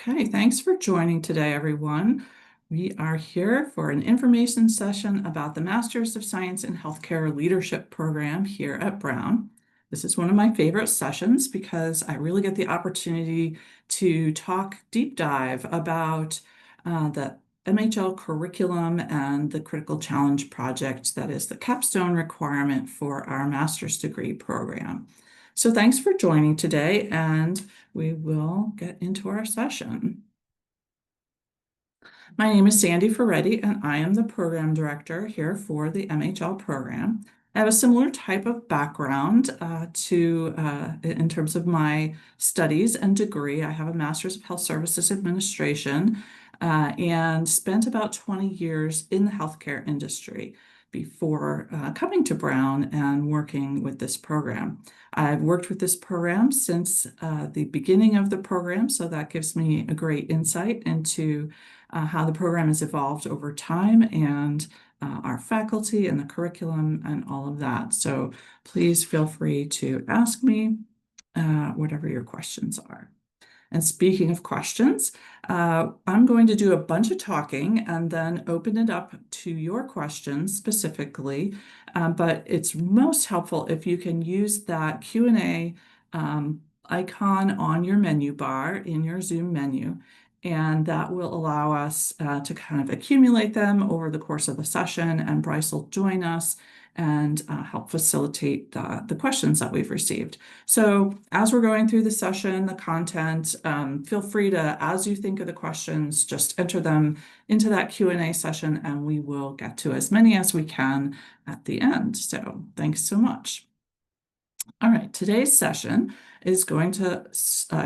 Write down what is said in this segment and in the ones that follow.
Okay, thanks for joining today, everyone. We are here for an information session about the Masters of Science in Healthcare Leadership program here at Brown. This is one of my favorite sessions because I really get the opportunity to talk deep dive about the MHL curriculum and the critical challenge project that is the capstone requirement for our master's degree program. So thanks for joining today, and we will get into our session. My name is Sandi Ferretti, and I am the program director here for the MHL program. I have a similar type of background in terms of my studies and degree. I have a Master's of Health Services Administration and spent about 20 years in the healthcare industry before coming to Brown and working with this program. I've worked with this program since the beginning of the program, so that gives me a great insight into how the program has evolved over time and our faculty and the curriculum and all of that. So please feel free to ask me whatever your questions are. And speaking of questions, I'm going to do a bunch of talking and then open it up to your questions specifically. But it's most helpful if you can use that Q&A icon on your menu bar in your Zoom menu. And that will allow us to kind of accumulate them over the course of the session. And Bryce will join us and help facilitate the questions that we've received. So as we're going through the session, the content, feel free to, as you think of the questions, just enter them into that Q&A session, and we will get to as many as we can at the end. So thanks so much. All right, today's session is going to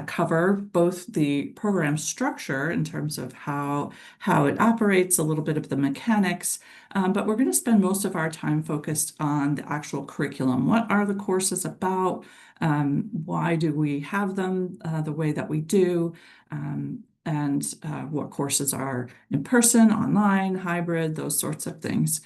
cover both the program structure in terms of how it operates, a little bit of the mechanics, but we're going to spend most of our time focused on the actual curriculum. What are the courses about? Why do we have them the way that we do? And what courses are in person, online, hybrid, those sorts of things.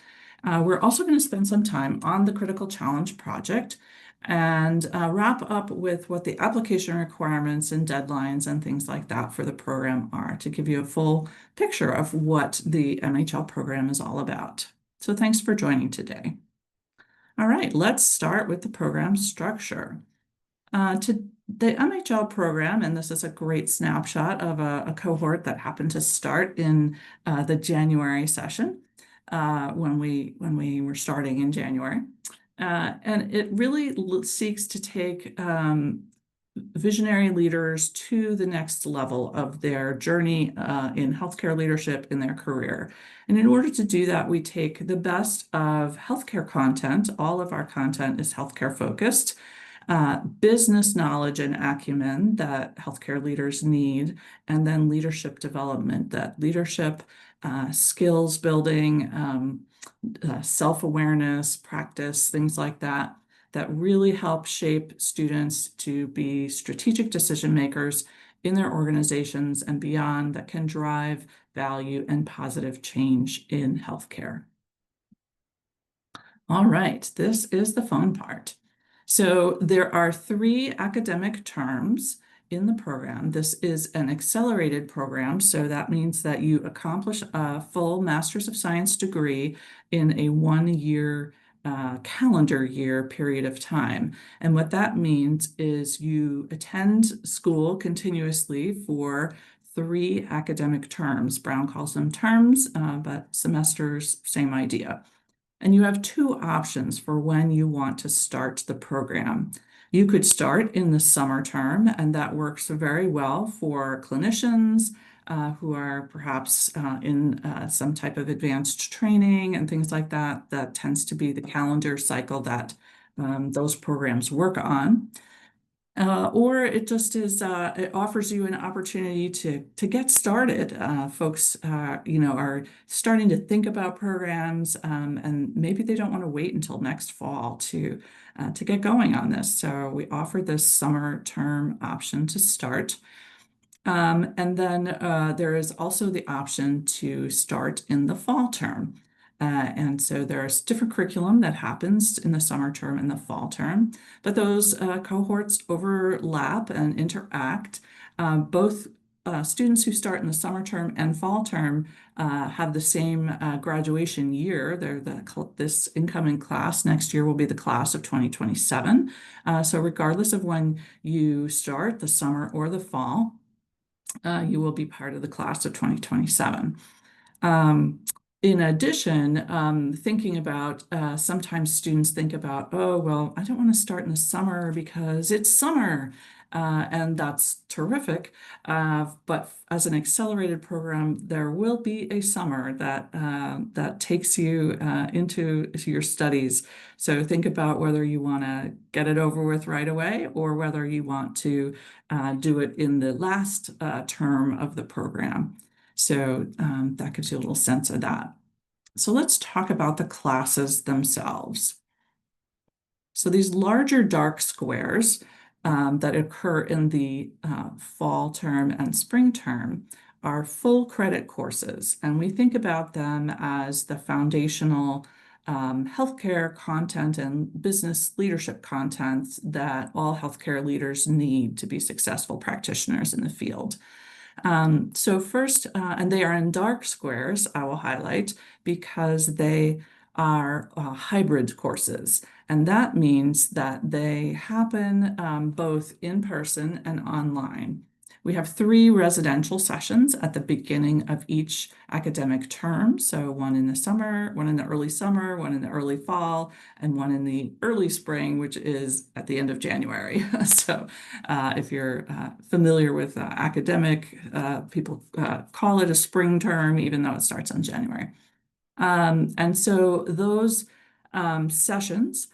We're also going to spend some time on the critical challenge project and wrap up with what the application requirements and deadlines and things like that for the program are to give you a full picture of what the MHL program is all about. So thanks for joining today. All right, let's start with the program structure. The MHL program, and this is a great snapshot of a cohort that happened to start in the January session when we were starting in January. And it really seeks to take visionary leaders to the next level of their journey in healthcare leadership in their career. And in order to do that, we take the best of healthcare content. All of our content is healthcare focused. Business knowledge and acumen that healthcare leaders need, and then leadership development, that leadership skills building, self-awareness, practice, things like that, that really help shape students to be strategic decision makers in their organizations and beyond that can drive value and positive change in healthcare. All right, this is the fun part. So there are 3 academic terms in the program. This is an accelerated program, so that means that you accomplish a full Master's of Science degree in a 1-year calendar year period of time. And what that means is you attend school continuously for 3 academic terms. Brown calls them terms, but semesters, same idea. And you have 2 options for when you want to start the program. You could start in the summer term, and that works very well for clinicians who are perhaps in some type of advanced training and things like that. That tends to be the calendar cycle that those programs work on. Or it just is, it offers you an opportunity to get started. Folks, are starting to think about programs, and maybe they don't want to wait until next fall to get going on this. So we offer this summer term option to start. And then there is also the option to start in the fall term. And so there's different curriculum that happens in the summer term and the fall term, but those cohorts overlap and interact. Both students who start in the summer term and fall term have the same graduation year. They're this incoming class next year will be the class of 2027. So regardless of when you start, the summer or the fall, you will be part of the class of 2027. Um, in addition, thinking about sometimes students think about, oh, well, I don't want to start in the summer because it's summer. And that's terrific. But as an accelerated program, there will be a summer that takes you into your studies. So think about whether you want to get it over with right away or whether you want to do it in the last term of the program. So that gives you a little sense of that. So let's talk about the classes themselves. So these larger dark squares that occur in the fall term and spring term are full credit courses. And we think about them as the foundational healthcare content and business leadership content that all healthcare leaders need to be successful practitioners in the field. So first, and they are in dark squares, I will highlight, because they are hybrid courses. And that means that they happen both in person and online. We have 3 residential sessions at the beginning of each academic term. So one in the summer, one in the early summer, one in the early fall, and one in the early spring, which is at the end of January. So if you're familiar with academic, people call it a spring term, even though it starts in January. And so those sessions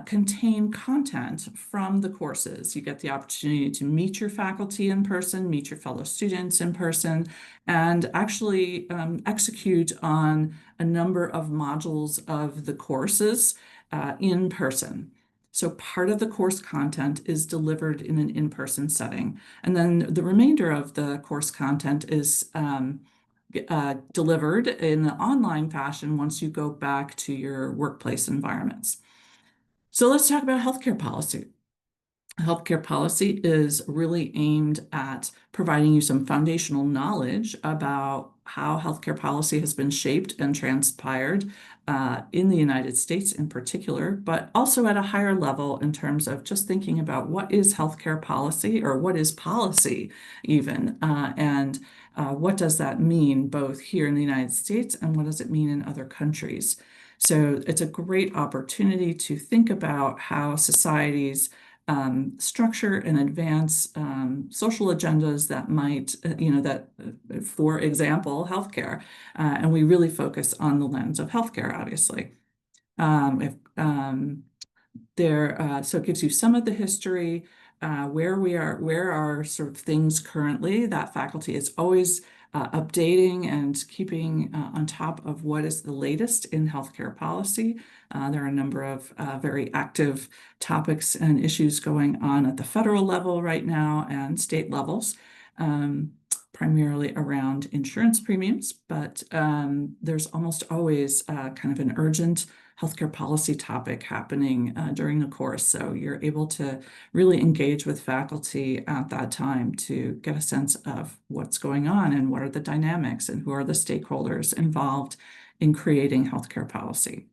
contain content from the courses. You get the opportunity to meet your faculty in person, meet your fellow students in person, and actually execute on a number of modules of the courses in person. So part of the course content is delivered in an in-person setting. And then the remainder of the course content is delivered in the online fashion once you go back to your workplace environments. So let's talk about healthcare policy. Healthcare policy is really aimed at providing you some foundational knowledge about how healthcare policy has been shaped and transpired in the United States in particular, but also at a higher level in terms of just thinking about what is healthcare policy or what is policy even, and what does that mean both here in the United States and what does it mean in other countries. So it's a great opportunity to think about how societies structure and advance social agendas that might, for example, healthcare. And we really focus on the lens of healthcare, obviously. If, so it gives you some of the history, where are sort of things currently. That faculty is always updating and keeping on top of what is the latest in healthcare policy. There are a number of very active topics and issues going on at the federal level right now and state levels, primarily around insurance premiums, but there's almost always kind of an urgent healthcare policy topic happening during the course. So you're able to really engage with faculty at that time to get a sense of what's going on and what are the dynamics and who are the stakeholders involved in creating healthcare policy.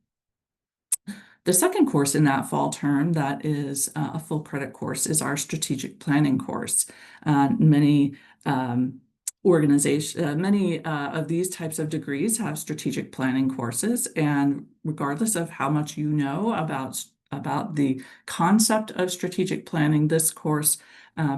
The second course in that fall term that is a full credit course is our strategic planning course. Many of these types of degrees have strategic planning courses, and regardless of how much you know about the concept of strategic planning, this course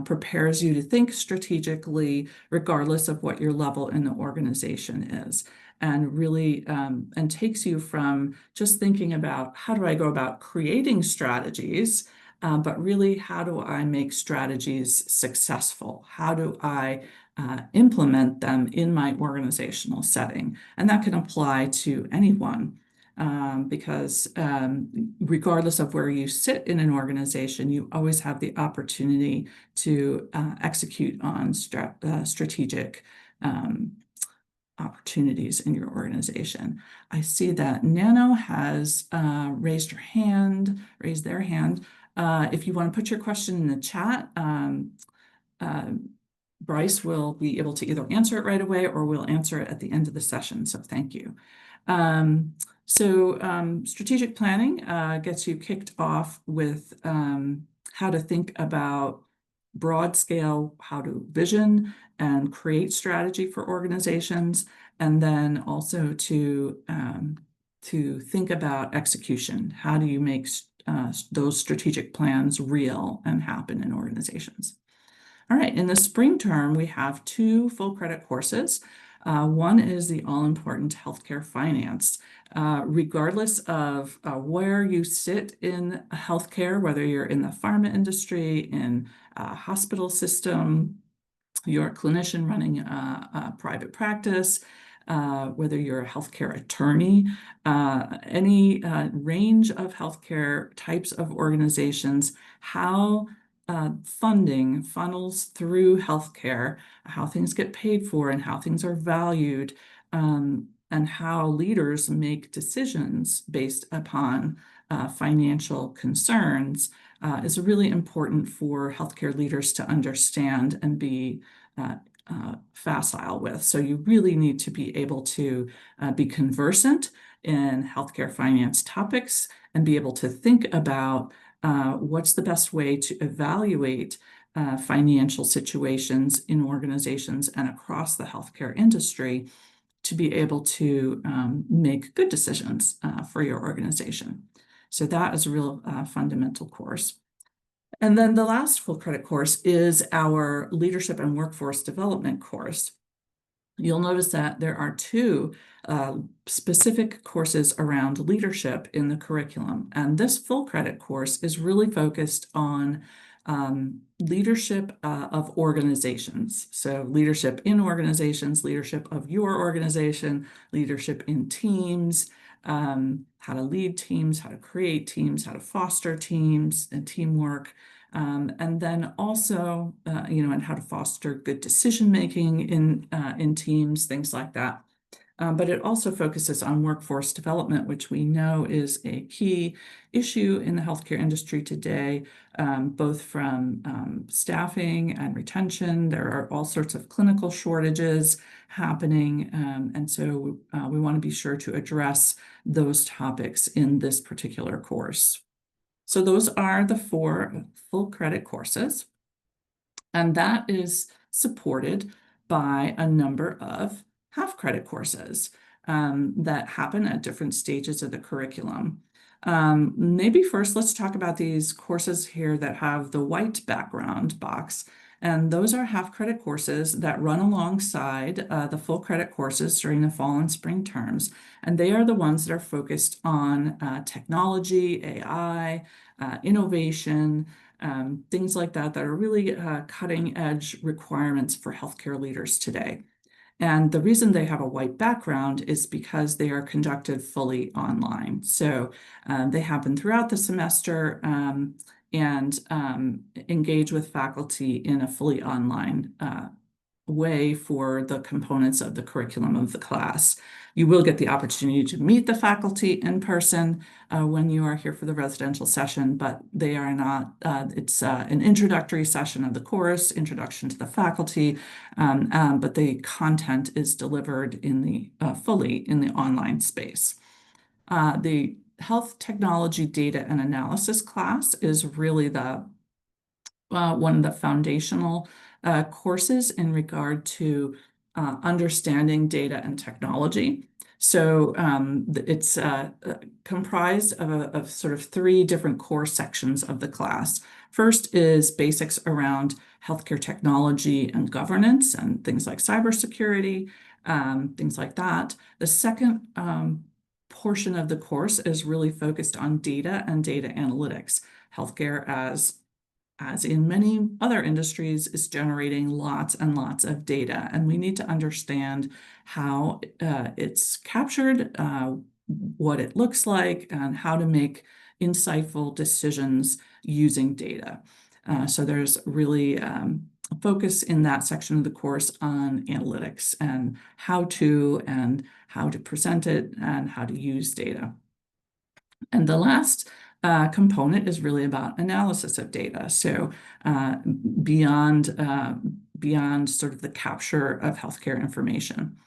prepares you to think strategically, regardless of what your level in the organization is, and really and takes you from just thinking about how do I go about creating strategies, but really how do I make strategies successful? How do I implement them in my organizational setting? And that can apply to anyone. Because regardless of where you sit in an organization, you always have the opportunity to execute on strategic opportunities in your organization. I see that Nano has raised their hand. If you want to put your question in the chat, Bryce will be able to either answer it right away or we'll answer it at the end of the session. So thank you. Strategic planning gets you kicked off with how to think about broad scale, how to vision and create strategy for organizations, and then also to think about execution. How do you make those strategic plans real and happen in organizations? All right, in the spring term, we have 2 full credit courses. One is the all-important healthcare finance. Regardless of where you sit in healthcare, whether you're in the pharma industry, in a hospital system, you're a clinician running a private practice, whether you're a healthcare attorney, any range of healthcare types of organizations, how funding funnels through healthcare, how things get paid for and how things are valued, and how leaders make decisions based upon financial concerns is really important for healthcare leaders to understand and be facile with. So you really need to be able to be conversant in healthcare finance topics and be able to think about what's the best way to evaluate financial situations in organizations and across the healthcare industry to be able to make good decisions for your organization. So that is a real fundamental course. And then the last full credit course is our Leadership and Workforce Development course. You'll notice that there are 2 specific courses around leadership in the curriculum. And this full credit course is really focused on leadership of organizations. So leadership in organizations, leadership of your organization, leadership in teams, how to lead teams, how to create teams, how to foster teams and teamwork. And then also, and how to foster good decision-making in teams, things like that. But it also focuses on workforce development, which we know is a key issue in the healthcare industry today, both from staffing and retention. There are all sorts of clinical shortages happening, and so we want to be sure to address those topics in this particular course. So those are the 4 full credit courses, and that is supported by a number of half credit courses that happen at different stages of the curriculum. Maybe first, let's talk about these courses here that have the white background box. And those are half credit courses that run alongside the full credit courses during the fall and spring terms. And they are the ones that are focused on technology, AI, innovation, things like that are really cutting edge requirements for healthcare leaders today. And the reason they have a white background is because they are conducted fully online. So they happen throughout the semester and engage with faculty in a fully online way for the components of the curriculum of the class. You will get the opportunity to meet the faculty in person when you are here for the residential session, but they are not, it's an introductory session of the course, introduction to the faculty, but the content is delivered in the fully in the online space. The health technology data and analysis class is really the one of the foundational courses in regard to understanding data and technology. So it's comprised of sort of 3 different core sections of the class. First is basics around healthcare technology and governance and things like cybersecurity, things like that. The second portion of the course is really focused on data and data analytics. Healthcare, as in many other industries, is generating lots and lots of data, and we need to understand how it's captured, what it looks like, and how to make insightful decisions using data. So there's really a focus in that section of the course on analytics and how to present it and how to use data. And the last component is really about analysis of data. So beyond beyond sort of the capture of healthcare information.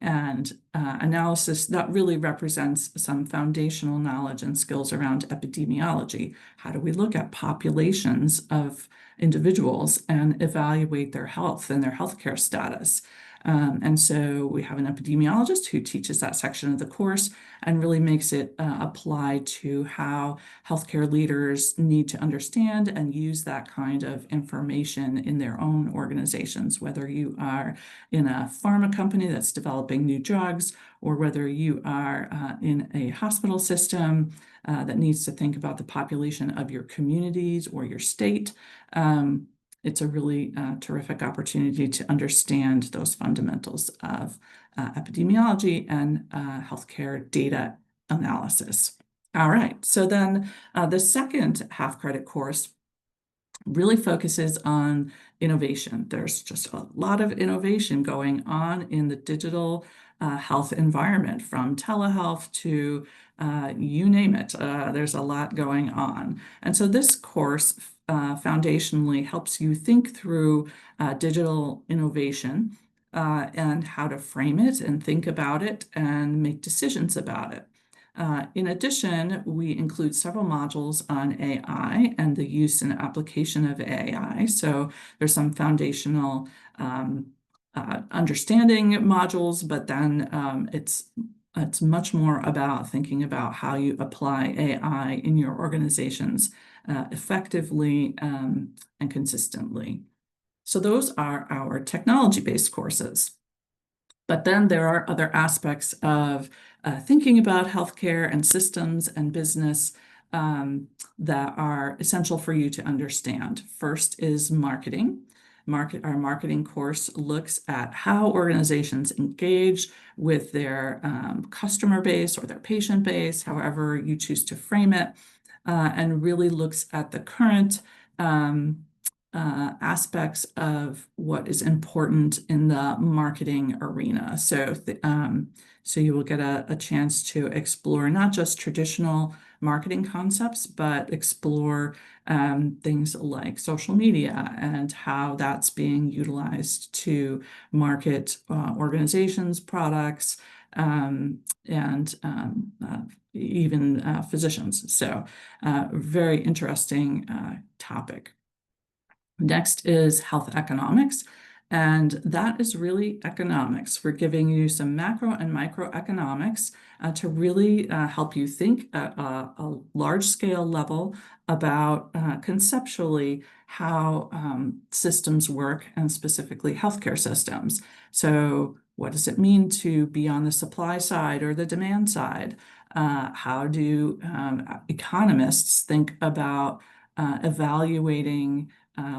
And analysis that really represents some foundational knowledge and skills around epidemiology. How do we look at populations of individuals and evaluate their health and their healthcare status? And so we have an epidemiologist who teaches that section of the course and really makes it apply to how healthcare leaders need to understand and use that kind of information in their own organizations, whether you are in a pharma company that's developing new drugs, or whether you are in a hospital system that needs to think about the population of your communities or your state. It's a really terrific opportunity to understand those fundamentals of epidemiology and healthcare data analysis. All right, so then the second half credit course really focuses on innovation. There's just a lot of innovation going on in the digital health environment, from telehealth to you name it. There's a lot going on. And so this course foundationally helps you think through digital innovation and how to frame it and think about it and make decisions about it. In addition, we include several modules on AI and the use and application of AI. So there's some foundational understanding modules, but then it's much more about thinking about how you apply AI in your organizations effectively and consistently. So those are our technology-based courses. But then there are other aspects of thinking about healthcare and systems and business that are essential for you to understand. First is marketing. Our marketing course looks at how organizations engage with their customer base or their patient base, however you choose to frame it, and really looks at the current aspects of what is important in the marketing arena. So you will get a chance to explore not just traditional marketing concepts, but explore things like social media and how that's being utilized to market organizations, products, and even physicians. So very interesting topic. Next is health economics, and that is really economics. We're giving you some macro and microeconomics to really help you think at a large scale level about conceptually how systems work, and specifically healthcare systems. So what does it mean to be on the supply side or the demand side? How do economists think about evaluating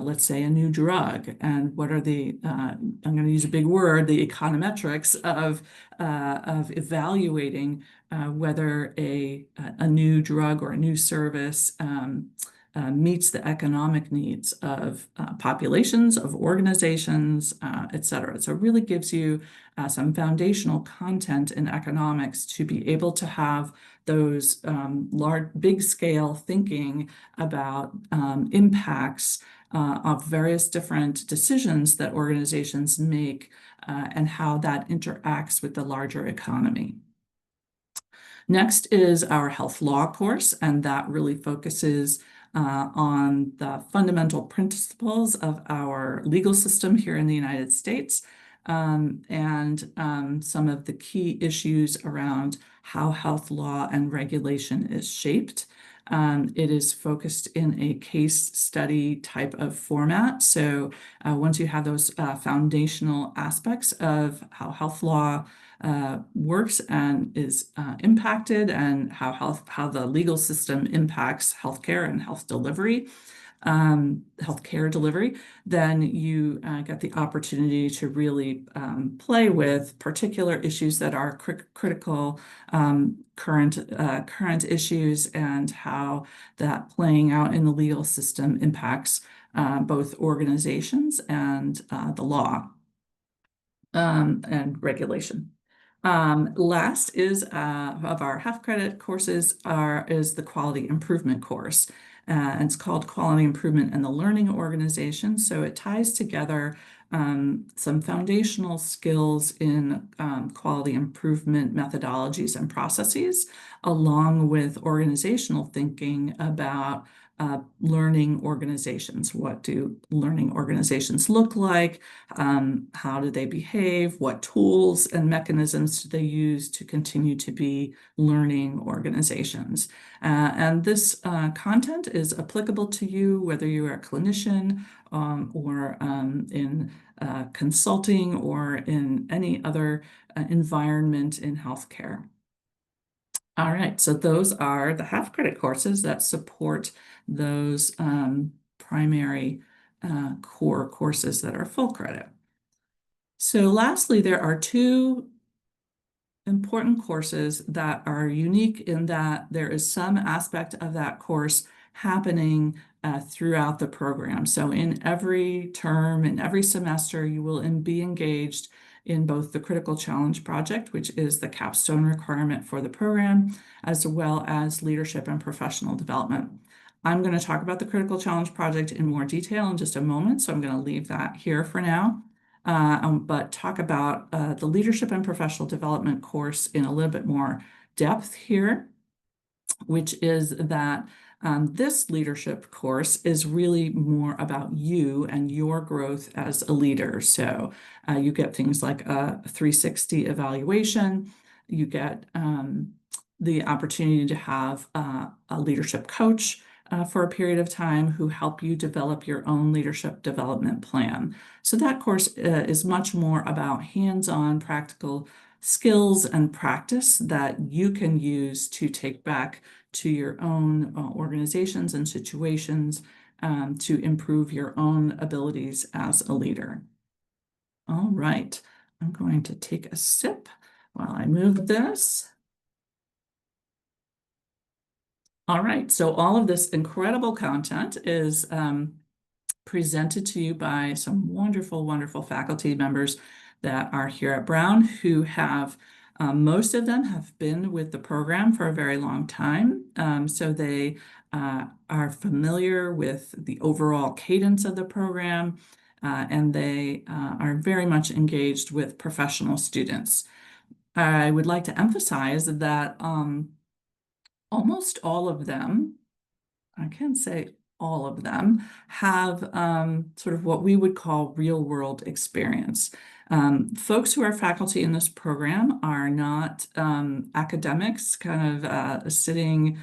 let's say a new drug, and what are I'm going to use a big word, the econometrics of evaluating whether a new drug or a new service meets the economic needs of populations, of organizations, et cetera. So it really gives you some foundational content in economics to be able to have those big scale thinking about impacts of various different decisions that organizations make and how that interacts with the larger economy. Next is our health law course, and that really focuses on the fundamental principles of our legal system here in the United States, and some of the key issues around how health law and regulation is shaped. It is focused in a case study type of format. So once you have those foundational aspects of how health law works and is impacted, and how the legal system impacts healthcare and healthcare delivery, then you get the opportunity to really play with particular issues that are critical current issues, and how that playing out in the legal system impacts both organizations and the law and regulation. Last is of our half credit courses is the quality improvement course. and it's called Quality Improvement in the Learning Organization. So it ties together some foundational skills in quality improvement methodologies and processes, along with organizational thinking about learning organizations. What do learning organizations look like? How do they behave? What tools and mechanisms do they use to continue to be learning organizations? And this content is applicable to you, whether you are a clinician or in consulting or in any other environment in healthcare. All right, so those are the half-credit courses that support those primary core courses that are full credit. So lastly, there are two important courses that are unique in that there is some aspect of that course happening throughout the program. So in every term, in every semester, you will be engaged in both the Critical Challenge Project, which is the capstone requirement for the program, as well as leadership and professional development. I'm going to talk about the Critical Challenge Project in more detail in just a moment, so I'm going to leave that here for now. But talk about the leadership and professional development course in a little bit more depth here, which is that this leadership course is really more about you and your growth as a leader. So you get things like a 360 evaluation, you get the opportunity to have a leadership coach for a period of time who help you develop your own leadership development plan. So that course is much more about hands-on practical skills and practice that you can use to take back to your own organizations and situations to improve your own abilities as a leader. All right, I'm going to take a sip while I move this. All right, so all of this incredible content is presented to you by some wonderful, wonderful faculty members that are here at Brown who have, most of them have been with the program for a very long time. So they are familiar with the overall cadence of the program, and they are very much engaged with professional students. I would like to emphasize that almost all of them, I can say all of them, have sort of what we would call real world experience. Folks who are faculty in this program are not academics kind of sitting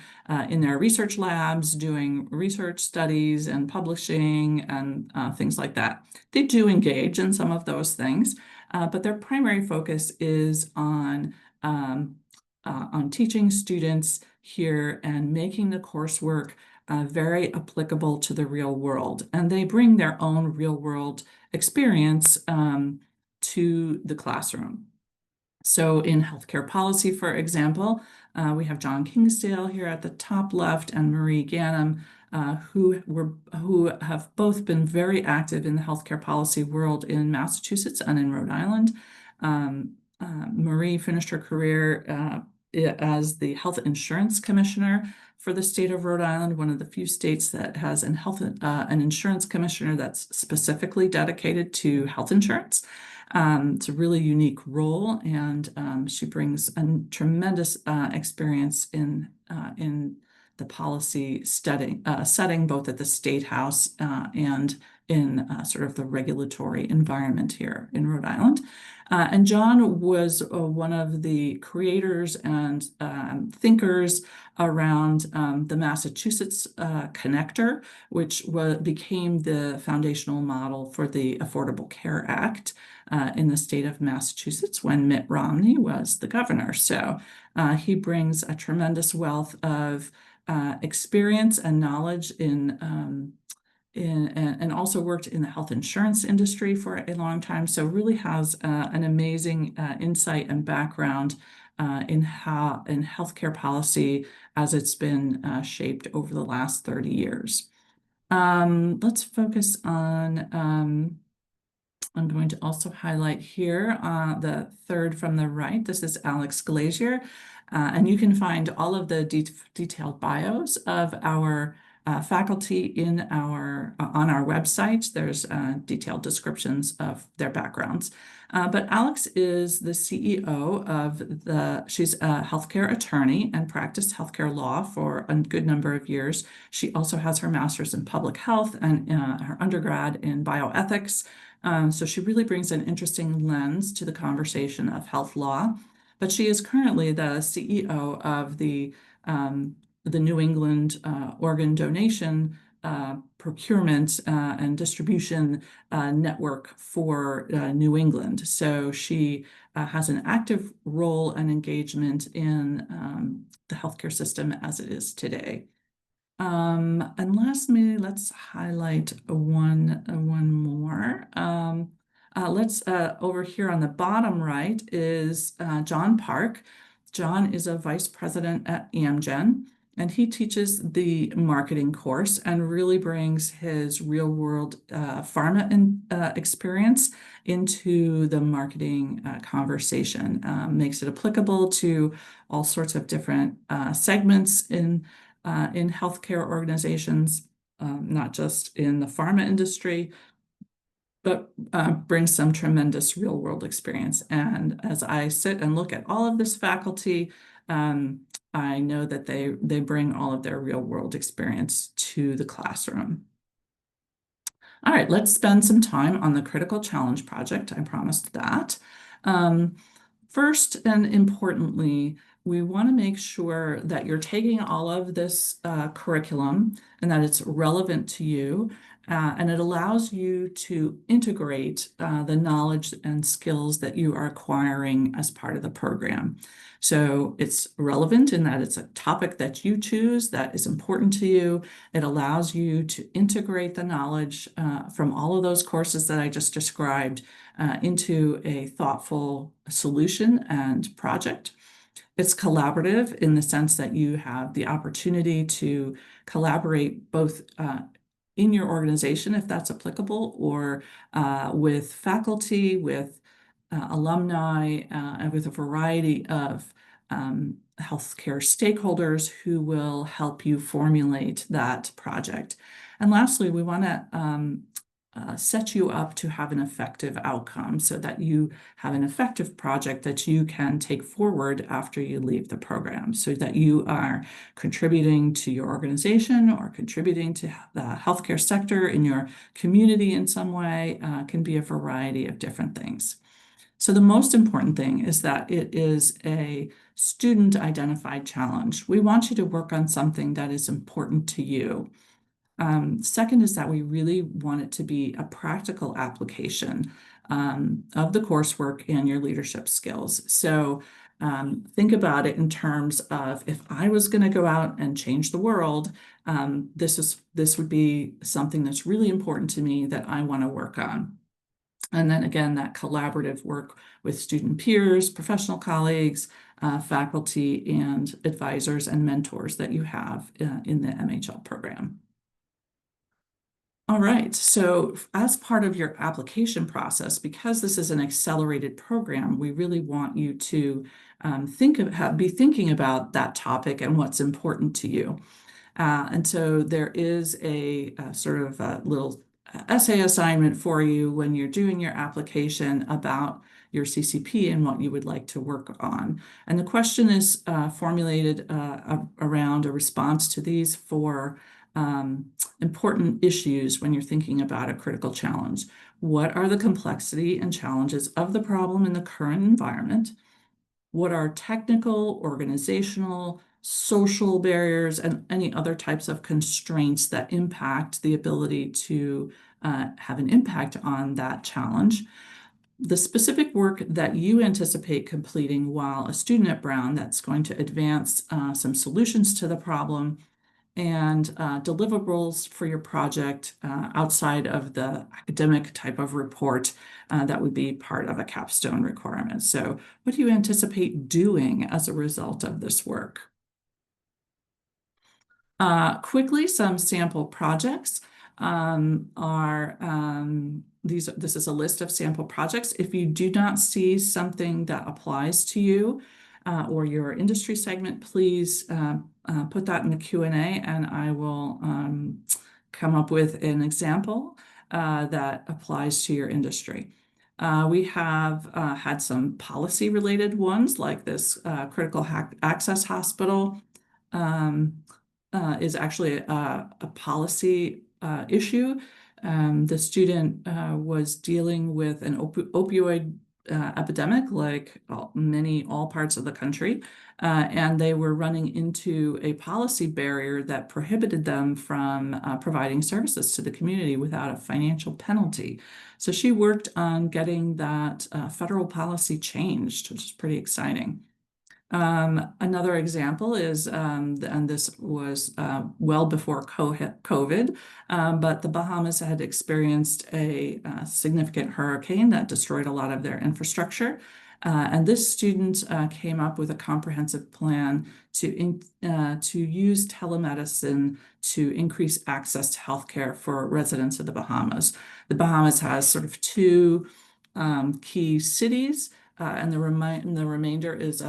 in their research labs doing research studies and publishing and things like that. They do engage in some of those things, but their primary focus is on teaching students here and making the coursework very applicable to the real world. And they bring their own real world experience to the classroom. So in healthcare policy, for example, we have John Kingsdale here at the top left and Marie Ganem, who have both been very active in the healthcare policy world in Massachusetts and in Rhode Island. Marie finished her career as the Health Insurance Commissioner for the state of Rhode Island, one of the few states that has an insurance commissioner that's specifically dedicated to health insurance. It's a really unique role, and she brings a tremendous experience in the policy setting, both at the State House and in sort of the regulatory environment here in Rhode Island. And John was one of the creators and thinkers around the Massachusetts Connector, which became the foundational model for the Affordable Care Act in the state of Massachusetts when Mitt Romney was the governor. So he brings a tremendous wealth of experience and knowledge and also worked in the health insurance industry for a long time. So really has an amazing insight and background in healthcare policy as it's been shaped over the last 30 years. Let's focus on, I'm going to also highlight here the third from the right. This is Alex Glazier. And you can find all of the detailed bios of our faculty in on our website. There's detailed descriptions of their backgrounds. But Alex is the CEO of she's a healthcare attorney and practiced healthcare law for a good number of years. She also has her master's in public health and her undergrad in bioethics. So she really brings an interesting lens to the conversation of health law. But she is currently the CEO of the New England organ donation procurement and distribution network for New England. So she has an active role and engagement in the healthcare system as it is today. And lastly, let's highlight one more. Let's over here on the bottom right is John Park. John is a vice president at Amgen, and he teaches the marketing course and really brings his real world pharma experience into the marketing conversation, makes it applicable to all sorts of different segments in healthcare organizations, not just in the pharma industry, but brings some tremendous real world experience. And as I sit and look at all of this faculty, I know that they bring all of their real world experience to the classroom. All right, let's spend some time on the critical challenge project. I promised that. First and importantly, we want to make sure that you're taking all of this curriculum and that it's relevant to you, and it allows you to integrate the knowledge and skills that you are acquiring as part of the program. So it's relevant in that it's a topic that you choose that is important to you. It allows you to integrate the knowledge from all of those courses that I just described into a thoughtful solution and project. It's collaborative in the sense that you have the opportunity to collaborate both in your organization, if that's applicable, or with faculty, with alumni, and with a variety of healthcare stakeholders who will help you formulate that project. And lastly, we want to set you up to have an effective outcome so that you have an effective project that you can take forward after you leave the program, so that you are contributing to your organization or contributing to the healthcare sector in your community in some way. Can be a variety of different things. So the most important thing is that it is a student identified challenge. We want you to work on something that is important to you. Second is that we really want it to be a practical application of the coursework and your leadership skills. So think about it in terms of, if I was going to go out and change the world, this would be something that's really important to me that I want to work on. And then again, that collaborative work with student peers, professional colleagues, faculty, and advisors and mentors that you have in the MHL program. All right, so as part of your application process, because this is an accelerated program, we really want you to be thinking about that topic and what's important to you. And so there is a sort of a little essay assignment for you when you're doing your application about your CCP and what you would like to work on. And the question is formulated around a response to these four important issues when you're thinking about a critical challenge. What are the complexity and challenges of the problem in the current environment? What are technical, organizational, social barriers, and any other types of constraints that impact the ability to have an impact on that challenge? The specific work that you anticipate completing while a student at Brown that's going to advance some solutions to the problem, and deliverables for your project outside of the academic type of report that would be part of a capstone requirement. So what do you anticipate doing as a result of this work? Quickly, some sample projects this is a list of sample projects. If you do not see something that applies to you, or your industry segment, please put that in the Q&A and I will come up with an example that applies to your industry. We have had some policy-related ones like this critical access hospital is actually a policy issue. The student was dealing with an opioid epidemic, like all parts of the country, and they were running into a policy barrier that prohibited them from providing services to the community without a financial penalty. So she worked on getting that federal policy changed, which is pretty exciting. Another example is, and this was well before COVID, but the Bahamas had experienced a significant hurricane that destroyed a lot of their infrastructure. And this student came up with a comprehensive plan to use telemedicine to increase access to healthcare for residents of the Bahamas. The Bahamas has sort of two key cities. And the remainder is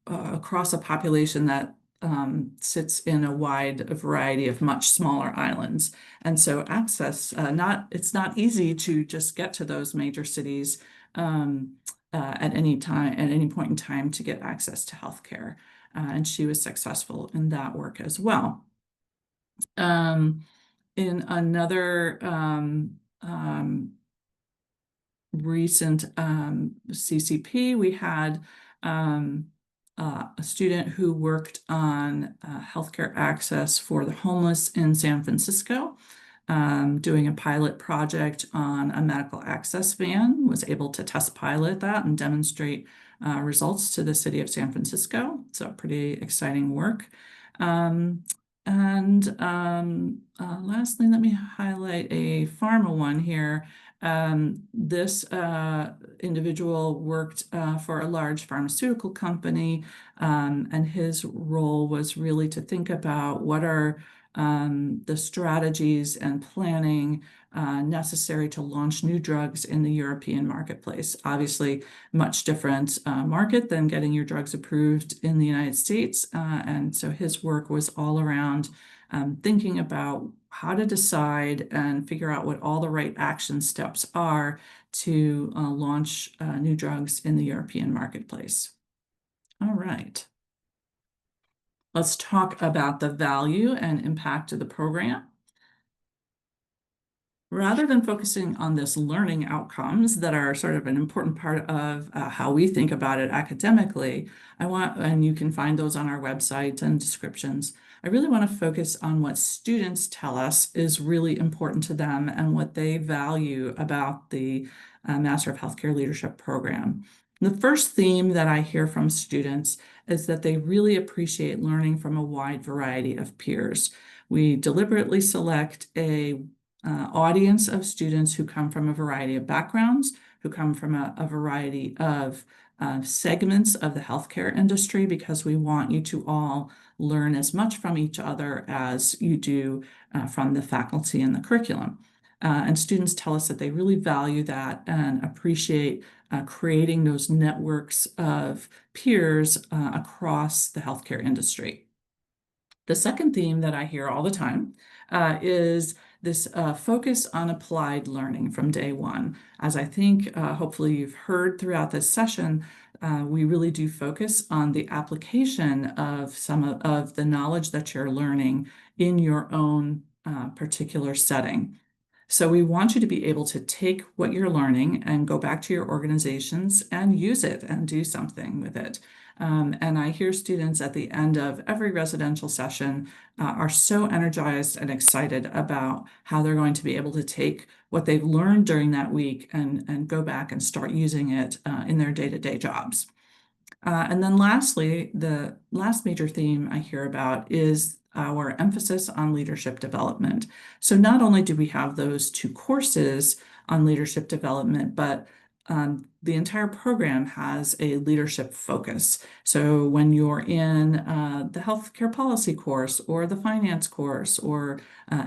across a population that sits in a wide variety of much smaller islands. And so access, it's not easy to just get to those major cities at any point in time to get access to healthcare. And she was successful in that work as well. In another recent CCP, we had a student who worked on healthcare access for the homeless in San Francisco, doing a pilot project on a medical access van, was able to test pilot that and demonstrate results to the city of San Francisco. So pretty exciting work. Lastly, let me highlight a pharma one here. This individual worked for a large pharmaceutical company, and his role was really to think about what are the strategies and planning necessary to launch new drugs in the European marketplace. Obviously, much different market than getting your drugs approved in the United States. And so his work was all around thinking about how to decide and figure out what all the right action steps are to launch new drugs in the European marketplace. All right. Let's talk about the value and impact of the program. Rather than focusing on this learning outcomes that are sort of an important part of how we think about it academically, and you can find those on our website and descriptions, I really want to focus on what students tell us is really important to them and what they value about the Master of Healthcare Leadership program. The first theme that I hear from students is that they really appreciate learning from a wide variety of peers. We deliberately select a audience of students who come from a variety of backgrounds, who come from a variety of segments of the healthcare industry, because we want you to all learn as much from each other as you do from the faculty and the curriculum. And students tell us that they really value that and appreciate creating those networks of peers across the healthcare industry. The second theme that I hear all the time is this focus on applied learning from day one. As I think hopefully you've heard throughout this session, we really do focus on the application of some of the knowledge that you're learning in your own particular setting. So we want you to be able to take what you're learning and go back to your organizations and use it and do something with it. And I hear students at the end of every residential session are so energized and excited about how they're going to be able to take what they've learned during that week and go back and start using it in their day-to-day jobs. And then lastly, the last major theme I hear about is our emphasis on leadership development. So not only do we have those two courses on leadership development, but the entire program has a leadership focus. So when you're in the healthcare policy course or the finance course or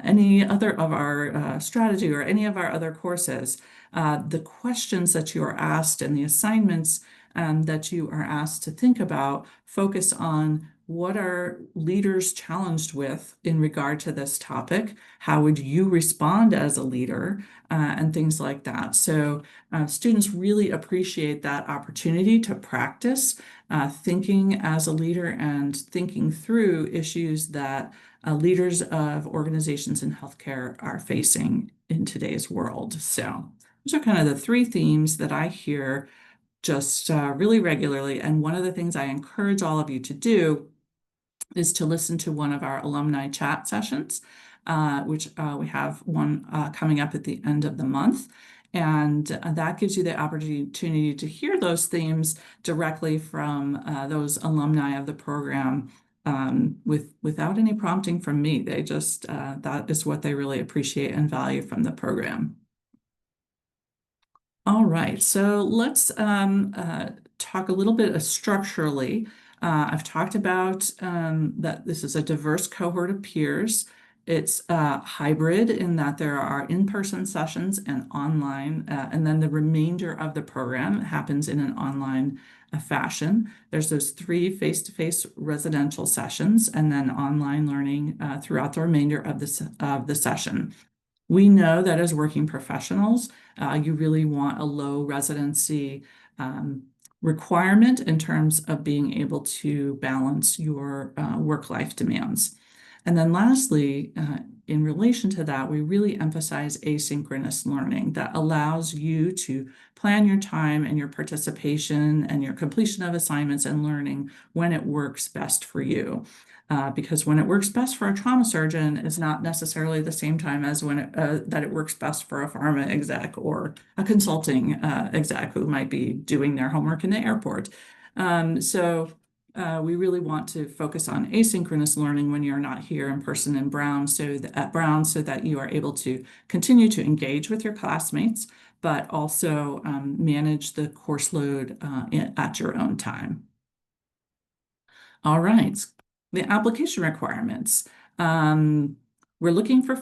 any other of our strategy or any of our other courses, the questions that you are asked and the assignments that you are asked to think about focus on what are leaders challenged with in regard to this topic? How would you respond as a leader? And things like that. So students really appreciate that opportunity to practice thinking as a leader and thinking through issues that leaders of organizations in healthcare are facing in today's world. So those are kind of the three themes that I hear just really regularly. And one of the things I encourage all of you to do is to listen to one of our alumni chat sessions, which we have one coming up at the end of the month. And that gives you the opportunity to hear those themes directly from those alumni of the program without any prompting from me. They just, that is what they really appreciate and value from the program. All right, so let's talk a little bit structurally. I've talked about that this is a diverse cohort of peers. It's hybrid in that there are in-person sessions and online, and then the remainder of the program happens in an online fashion. There's those 3 face-to-face residential sessions and then online learning throughout the remainder of the session. We know that as working professionals, you really want a low residency requirement in terms of being able to balance your work-life demands. And then lastly, in relation to that, we really emphasize asynchronous learning that allows you to plan your time and your participation and your completion of assignments and learning when it works best for you. Because when it works best for a trauma surgeon is not necessarily the same time as when that it works best for a pharma exec or a consulting exec who might be doing their homework in the airport. We really want to focus on asynchronous learning when you're not here in person in Brown, at Brown, so that you are able to continue to engage with your classmates, but also manage the course load at your own time. All right, the application requirements. We're looking for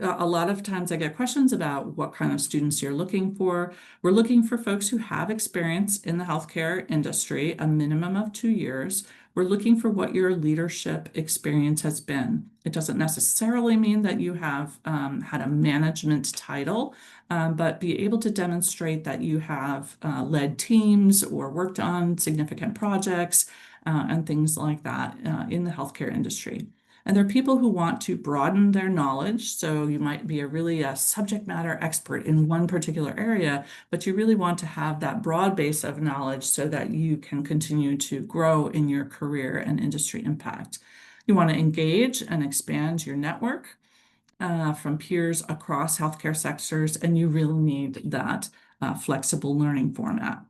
a lot of times I get questions about what kind of students you're looking for. We're looking for folks who have experience in the healthcare industry, a minimum of 2 years. We're looking for what your leadership experience has been. It doesn't necessarily mean that you have had a management title, but be able to demonstrate that you have led teams or worked on significant projects and things like that in the healthcare industry. And there are people who want to broaden their knowledge. So you might be a subject matter expert in one particular area, but you really want to have that broad base of knowledge so that you can continue to grow in your career and industry impact. You want to engage and expand your network from peers across healthcare sectors, and you really need that flexible learning format.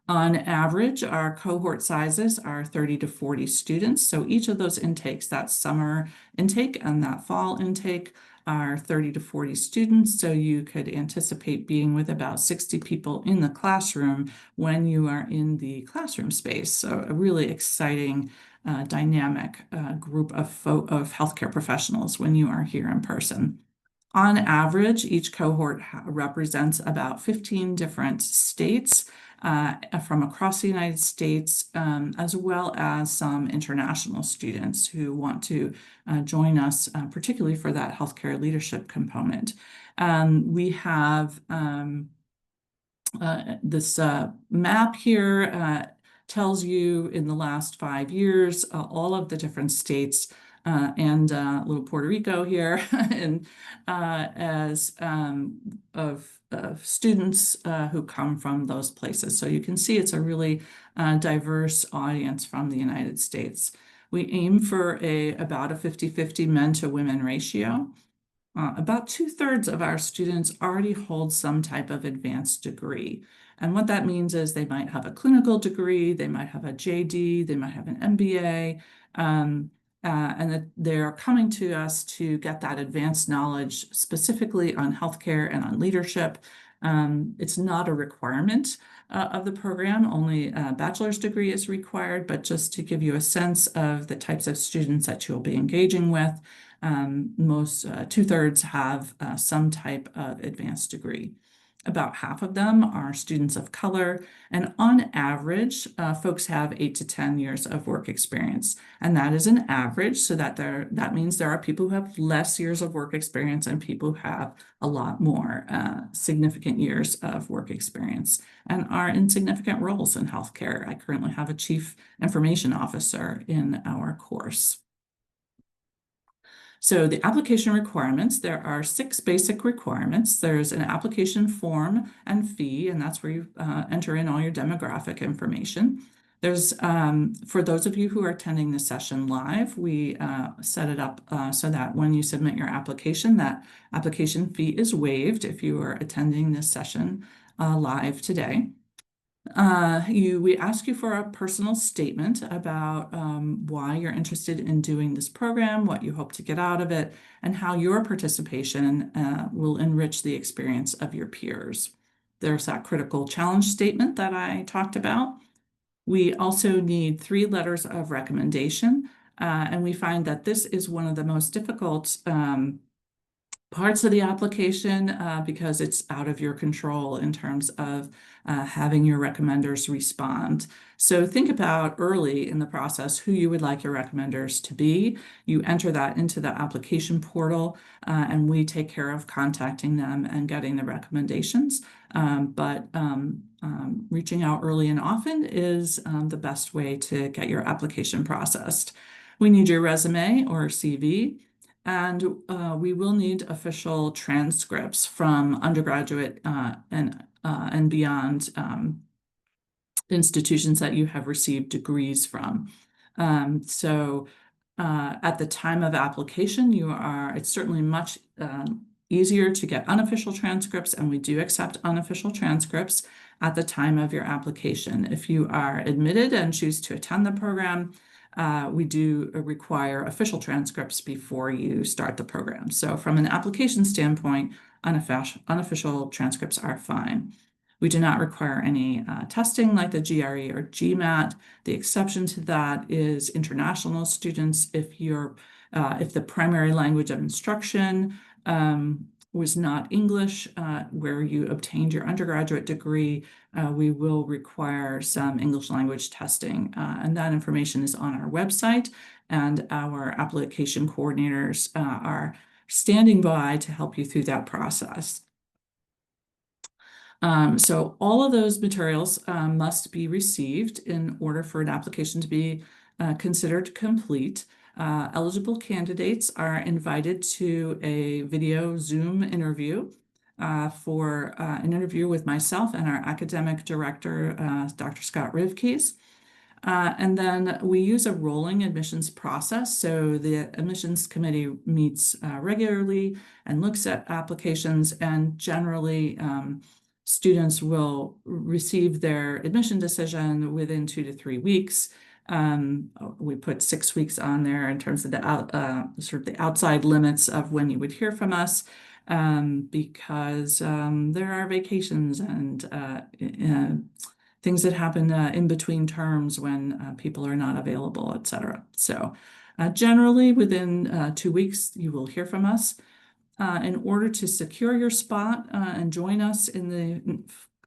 On average, our cohort sizes are 30 to 40 students. So each of those intakes, that summer intake and that fall intake, are 30 to 40 students. So you could anticipate being with about 60 people in the classroom when you are in the classroom space. So a really exciting, dynamic group of healthcare professionals when you are here in person. On average, each cohort represents about 15 different states from across the United States, as well as some international students who want to join us, particularly for that healthcare leadership component. We have this map here tells you in the last 5 years all of the different states and little Puerto Rico here and as of students who come from those places. So you can see it's a really diverse audience from the United States. We aim for about a 50-50 men to women ratio. About 2/3 of our students already hold some type of advanced degree. And what that means is they might have a clinical degree, they might have a JD, they might have an MBA, and that they're coming to us to get that advanced knowledge specifically on healthcare and on leadership. It's not a requirement of the program, only a bachelor's degree is required, but just to give you a sense of the types of students that you'll be engaging with, most 2/3 have some type of advanced degree. About half of them are students of color, and on average, folks have 8 to 10 years of work experience. And that is an average, so that means there are people who have less years of work experience and people who have a lot more significant years of work experience and are in significant roles in healthcare. I currently have a chief information officer in our course. So the application requirements, there are 6 basic requirements. There's an application form and fee, and that's where you enter in all your demographic information. There's, for those of you who are attending the session live, we set it up so that when you submit your application, that application fee is waived if you are attending this session live today. We ask you for a personal statement about why you're interested in doing this program, what you hope to get out of it, and how your participation will enrich the experience of your peers. There's that critical challenge statement that I talked about. We also need 3 letters of recommendation, and we find that this is one of the most difficult parts of the application because it's out of your control in terms of having your recommenders respond. So think about early in the process who you would like your recommenders to be. You enter that into the application portal and we take care of contacting them and getting the recommendations. But reaching out early and often is the best way to get your application processed. We need your resume or CV. And we will need official transcripts from undergraduate and beyond institutions that you have received degrees from. So at the time of application, it's certainly much easier to get unofficial transcripts, and we do accept unofficial transcripts at the time of your application. If you are admitted and choose to attend the program, we do require official transcripts before you start the program. So from an application standpoint, unofficial transcripts are fine. We do not require any testing like the GRE or GMAT. The exception to that is international students. If the primary language of instruction was not English, where you obtained your undergraduate degree, we will require some English language testing. And that information is on our website, and our application coordinators are standing by to help you through that process. So all of those materials must be received in order for an application to be considered complete. Eligible candidates are invited to a video Zoom interview for an interview with myself and our academic director, Dr. Scott Rivkees. And then we use a rolling admissions process. So the admissions committee meets regularly and looks at applications, and generally students will receive their admission decision within 2 to 3 weeks. We put 6 weeks on there in terms of the outside limits of when you would hear from us, because there are vacations and things that happen in between terms when people are not available, et cetera. So generally within 2 weeks, you will hear from us. In order to secure your spot and join us in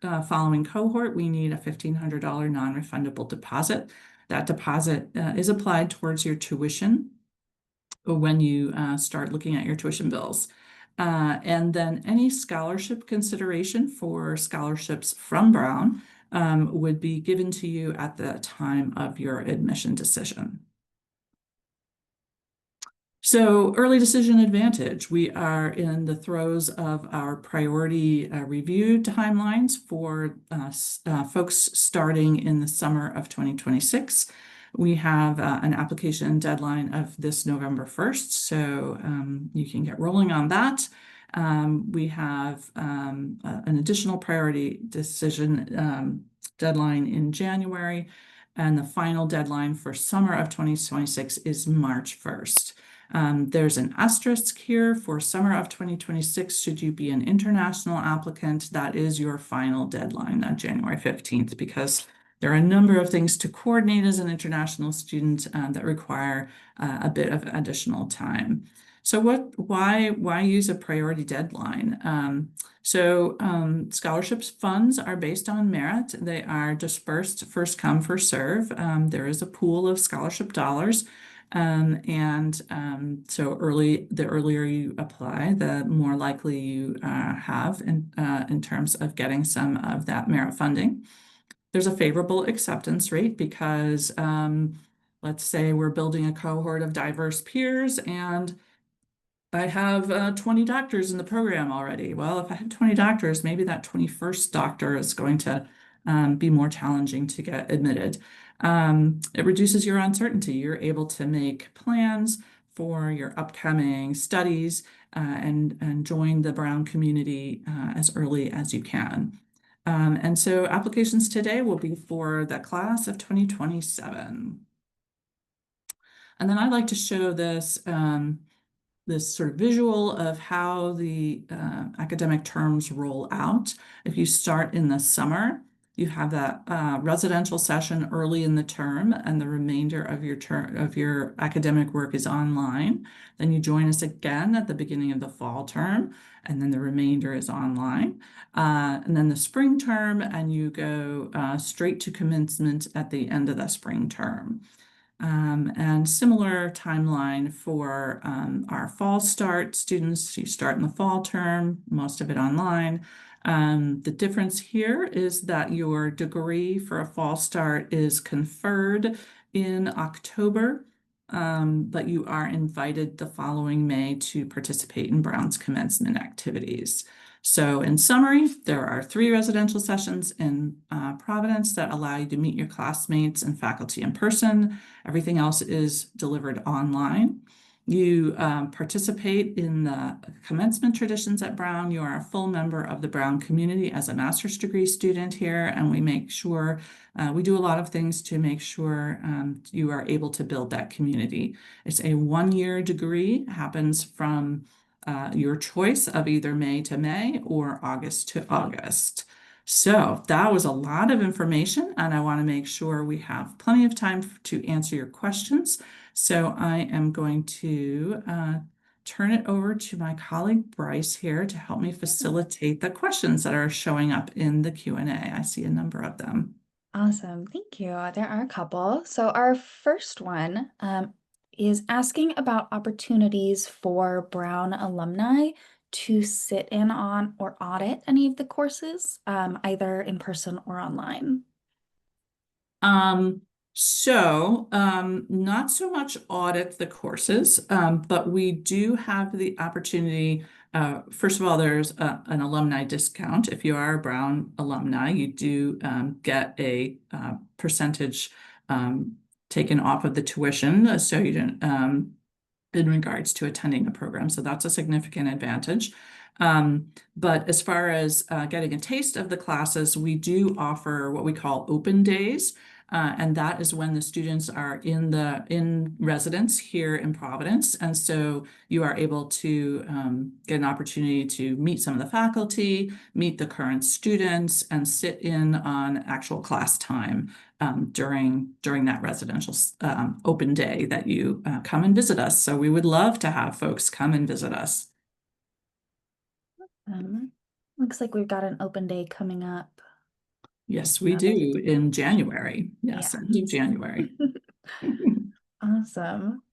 the following cohort, we need a $1,500 non-refundable deposit. That deposit is applied towards your tuition when you start looking at your tuition bills. And then any scholarship consideration for scholarships from Brown would be given to you at the time of your admission decision. So early decision advantage, we are in the throes of our priority review timelines for folks starting in the summer of 2026. We have an application deadline of this November 1st, so you can get rolling on that. We have an additional priority decision deadline in January, and the final deadline for summer of 2026 is March 1st. There's an asterisk here for summer of 2026. Should you be an international applicant, that is your final deadline on January 15th, because there are a number of things to coordinate as an international student that require a bit of additional time. So why use a priority deadline? Scholarships funds are based on merit. They are dispersed first come, first serve. There is a pool of scholarship dollars. The earlier you apply, the more likely you have in terms of getting some of that merit funding. There's a favorable acceptance rate because let's say we're building a cohort of diverse peers and I have 20 doctors in the program already. Well, if I have 20 doctors, maybe that 21st doctor is going to be more challenging to get admitted. It reduces your uncertainty. You're able to make plans for your upcoming studies and join the Brown community as early as you can. And so applications today will be for the class of 2027. And then I'd like to show this sort of visual of how the academic terms roll out. If you start in the summer, you have that residential session early in the term, and the remainder of your academic work is online. Then you join us again at the beginning of the fall term, and then the remainder is online. And then the spring term, and you go straight to commencement at the end of the spring term. And similar timeline for our fall start students. You start in the fall term, most of it online. The difference here is that your degree for a fall start is conferred in October, but you are invited the following May to participate in Brown's commencement activities. So in summary, there are 3 residential sessions in Providence that allow you to meet your classmates and faculty in person. Everything else is delivered online. You participate in the commencement traditions at Brown. You are a full member of the Brown community as a master's degree student here, and we make sure we do a lot of things to make sure you are able to build that community. It's a 1-year degree, happens from your choice of either May to May or August to August. So that was a lot of information, and I want to make sure we have plenty of time to answer your questions. So I am going to turn it over to my colleague Bryce here to help me facilitate the questions that are showing up in the Q&A. I see a number of them. Awesome. Thank you. There are a couple. So our first one is asking about opportunities for Brown alumni to sit in on or audit any of the courses, either in person or online. Um, not so much audit the courses, but we do have the opportunity. First of all, there's an alumni discount. If you are a Brown alumni, you do get a percentage taken off of the tuition, so you don't in regards to attending the program. So that's a significant advantage. But as far as getting a taste of the classes, we do offer what we call open days. And that is when the students are in residence here in Providence. And so you are able to get an opportunity to meet some of the faculty, meet the current students, and sit in on actual class time during that residential open day that you come and visit us. So we would love to have folks come and visit us. Looks like we've got an open day coming up. Yes, we do in January. Yes, Yeah. end of January. Awesome.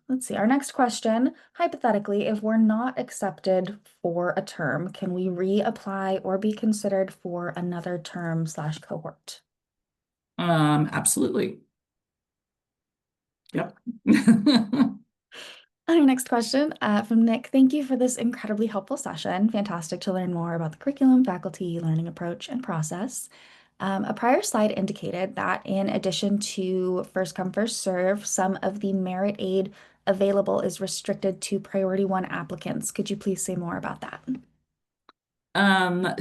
Let's see. Our next question, hypothetically, if we're not accepted for a term, can we reapply or be considered for another term/cohort? Absolutely. Yep. Our next question from Nick. Thank you for this incredibly helpful session. Fantastic to learn more about the curriculum, faculty, learning approach, and process. A prior slide indicated that in addition to first come, first serve, some of the merit aid available is restricted to priority 1 applicants. Could you please say more about that?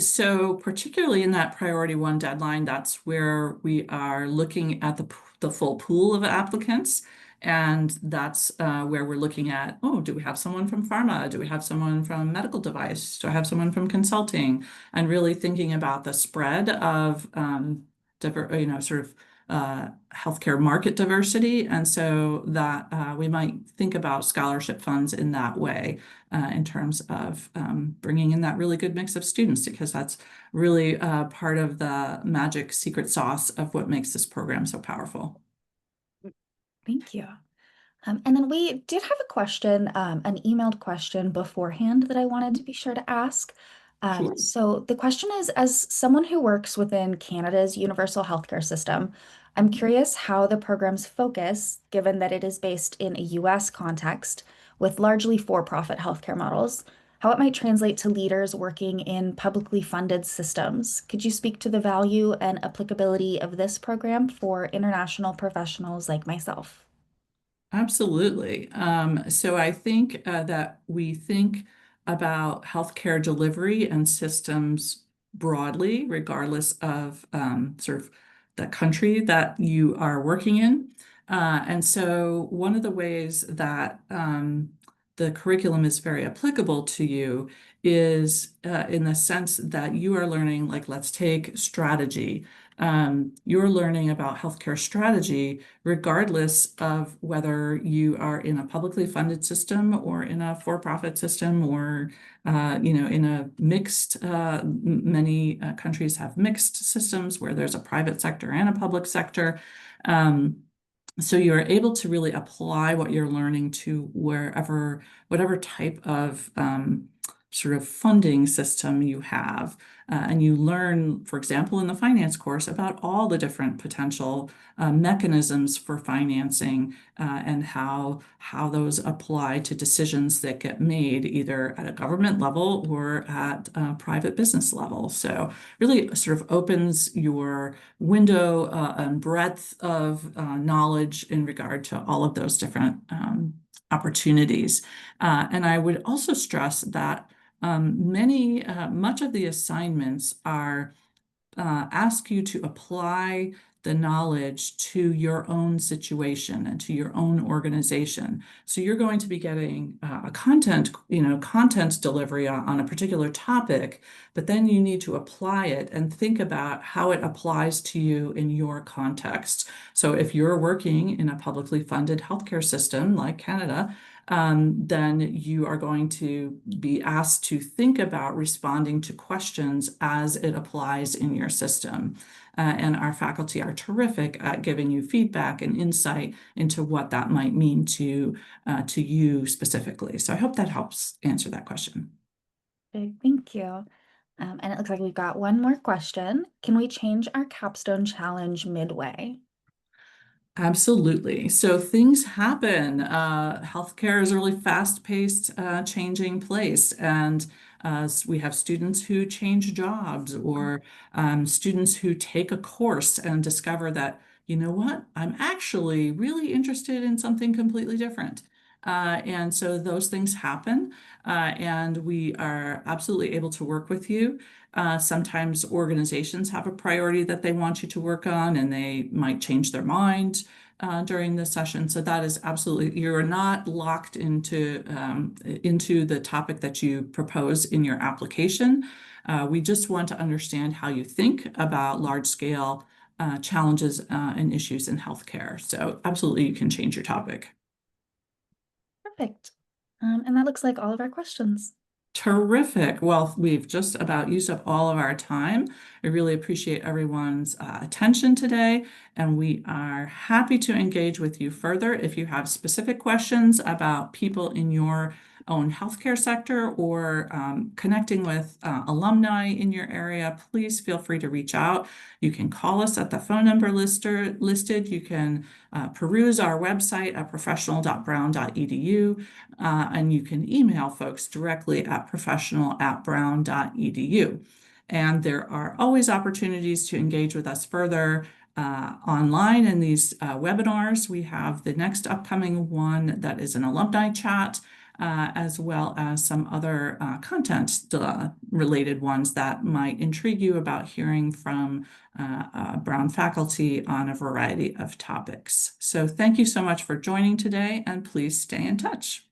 So particularly in that priority 1 deadline, that's where we are looking at the full pool of applicants. And that's where we're looking at, oh, do we have someone from pharma? Do we have someone from medical device? Do I have someone from consulting? And really thinking about the spread of different, sort of healthcare market diversity. And so that we might think about scholarship funds in that way in terms of bringing in that really good mix of students, because that's really part of the magic secret sauce of what makes this program so powerful. Thank you. And then we did have a question, an emailed question beforehand that I wanted to be sure to ask. Sure. So the question is, as someone who works within Canada's universal healthcare system, I'm curious how the program's focus, given that it is based in a US context with largely for-profit healthcare models, how it might translate to leaders working in publicly funded systems. Could you speak to the value and applicability of this program for international professionals like myself? Absolutely. So I think that we think about healthcare delivery and systems broadly, regardless of sort of the country that you are working in. And so one of the ways that the curriculum is very applicable to you is in the sense that you are learning, like, let's take strategy. You're learning about healthcare strategy regardless of whether you are in a publicly funded system or in a for-profit system or in a mixed, many countries have mixed systems where there's a private sector and a public sector. Um, so you're able to really apply what you're learning to whatever type of sort of funding system you have. And you learn, for example, in the finance course about all the different potential mechanisms for financing and how those apply to decisions that get made either at a government level or at a private business level. So really sort of opens your window and breadth of knowledge in regard to all of those different opportunities. And I would also stress that much of the assignments are ask you to apply the knowledge to your own situation and to your own organization. So you're going to be getting a content delivery on a particular topic, but then you need to apply it and think about how it applies to you in your context. So if you're working in a publicly funded healthcare system like Canada, then you are going to be asked to think about responding to questions as it applies in your system. And our faculty are terrific at giving you feedback and insight into what that might mean to you specifically. So I hope that helps answer that question. Okay, thank you. And it looks like we've got one more question. Can we change our capstone challenge midway? Absolutely. So things happen. Healthcare is a really fast-paced, changing place, and we have students who change jobs, or students who take a course and discover that, you know what, I'm actually really interested in something completely different. And so those things happen, and we are absolutely able to work with you. Sometimes organizations have a priority that they want you to work on, and they might change their mind during the session. So that is absolutely, you're not locked into the topic that you propose in your application. We just want to understand how you think about large-scale challenges and issues in healthcare. So absolutely, you can change your topic. Perfect. And that looks like all of our questions. Terrific. Well, we've just about used up all of our time. I really appreciate everyone's attention today, and we are happy to engage with you further. If you have specific questions about people in your own healthcare sector or connecting with alumni in your area, please feel free to reach out. You can call us at the phone number listed. You can peruse our website at professional.brown.edu. And you can email folks directly at professional@brown.edu. And there are always opportunities to engage with us further online in these webinars. We have the next upcoming one that is an alumni chat, as well as some other content related ones that might intrigue you about hearing from Brown faculty on a variety of topics. So thank you so much for joining today, and please stay in touch.